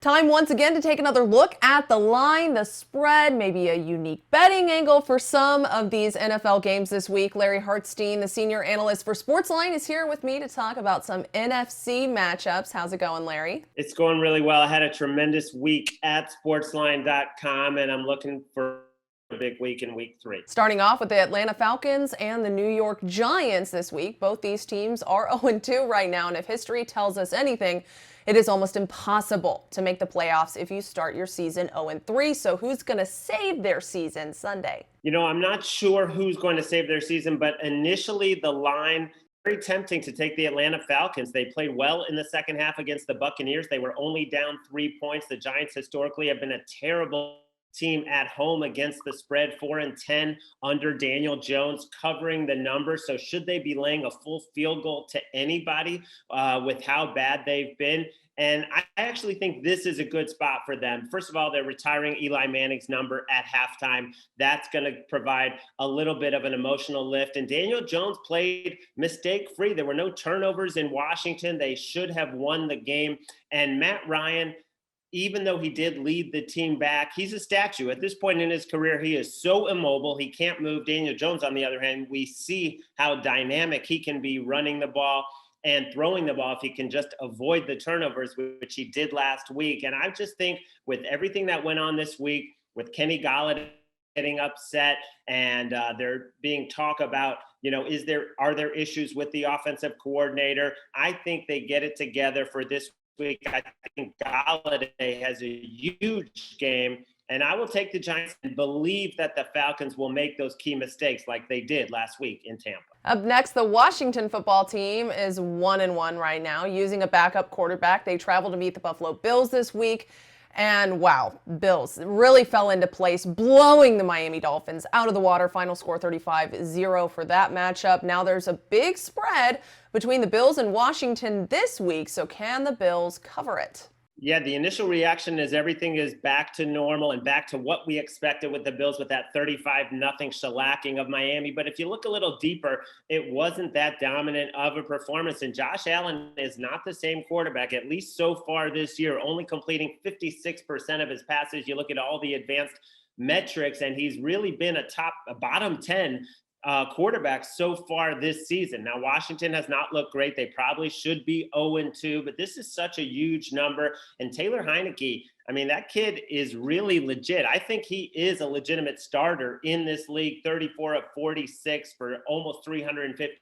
Time once again to take another look at the line, the spread, maybe a unique betting angle for some of these NFL games this week. Larry Hartstein, the senior analyst for SportsLine, is here with me to talk about some NFC matchups. How's it going, Larry? It's going really well. I had a tremendous week at sportsline.com, and I'm looking for a big week in week 3. Starting off with the Atlanta Falcons and the New York Giants this week. Both these teams are 0-2 right now, and if history tells us anything, it is almost impossible to make the playoffs if you start your season 0-3. So who's going to save their season Sunday? I'm not sure who's going to save their season, but initially the line, very tempting to take the Atlanta Falcons. They played well in the second half against the Buccaneers. They were only down 3 points. The Giants historically have been a terrible team at home against the spread, 4-10 under Daniel Jones, covering the number. So should they be laying a full field goal to anybody with how bad they've been? And I actually think this is a good spot for them. First of all, they're retiring Eli Manning's number at halftime. That's going to provide a little bit of an emotional lift. And Daniel Jones played mistake-free. There were no turnovers in Washington. They should have won the game. And Matt Ryan, even though he did lead the team back, he's a statue. At this point in his career, he is so immobile. He can't move. Daniel Jones, on the other hand, we see how dynamic he can be running the ball and throwing the ball if he can just avoid the turnovers, which he did last week. And I just think with everything that went on this week, with Kenny Golladay getting upset and there being talk about, are there issues with the offensive coordinator? I think they get it together for this week. I think Golladay has a huge game, and I will take the Giants and believe that the Falcons will make those key mistakes like they did last week in Tampa. Up next, the Washington football team is 1-1 right now, using a backup quarterback. They travel to meet the Buffalo Bills this week. And wow, Bills really fell into place, blowing the Miami Dolphins out of the water. Final score 35-0 for that matchup. Now there's a big spread between the Bills and Washington this week. So can the Bills cover it? Yeah, the initial reaction is everything is back to normal and back to what we expected with the Bills with that 35-0 shellacking of Miami. But if you look a little deeper, it wasn't that dominant of a performance. And Josh Allen is not the same quarterback, at least so far this year, only completing 56% of his passes. You look at all the advanced metrics, and he's really been a bottom 10 quarterbacks so far this season. Now, Washington has not looked great. They probably should be 0-2, but this is such a huge number. And Taylor Heineke, that kid is really legit. I think he is a legitimate starter in this league, 34 of 46 for almost 350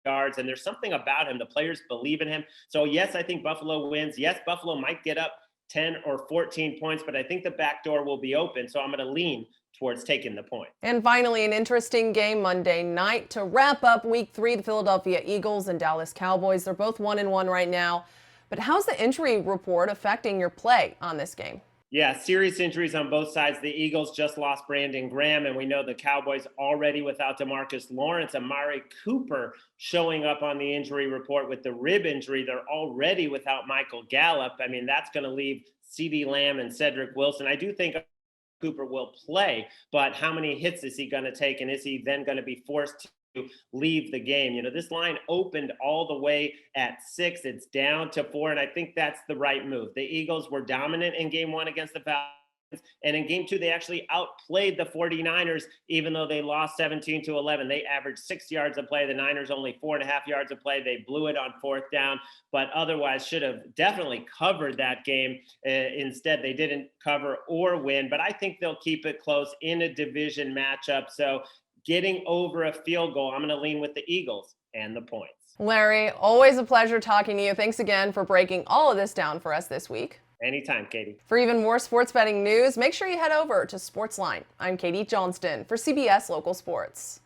yards. And there's something about him. The players believe in him. So yes, I think Buffalo wins. Yes, Buffalo might get up 10 or 14 points, but I think the back door will be open. So I'm going to lean towards taking the point. And finally, an interesting game Monday night to wrap up week 3, the Philadelphia Eagles and Dallas Cowboys. They're both 1-1 right now. But how's the injury report affecting your play on this game? Yeah, serious injuries on both sides. The Eagles just lost Brandon Graham, and we know the Cowboys already without DeMarcus Lawrence. Amari Cooper showing up on the injury report with the rib injury. They're already without Michael Gallup. That's going to leave CeeDee Lamb and Cedric Wilson. I do think Cooper will play, but how many hits is he going to take, and is he then going to be forced to leave the game? This line opened all the way at 6. It's down to 4, and I think that's the right move. The Eagles were dominant in game 1 against the Falcons, and in game 2, they actually outplayed the 49ers, even though they lost 17-11. They averaged 6 yards a play. The Niners only 4.5 yards a play. They blew it on 4th down, but otherwise should have definitely covered that game. Instead, they didn't cover or win, but I think they'll keep it close in a division matchup. So getting over a field goal, I'm going to lean with the Eagles and the points. Larry, always a pleasure talking to you. Thanks again for breaking all of this down for us this week. Anytime, Katie. For even more sports betting news, make sure you head over to SportsLine. I'm Katie Johnston for CBS Local Sports.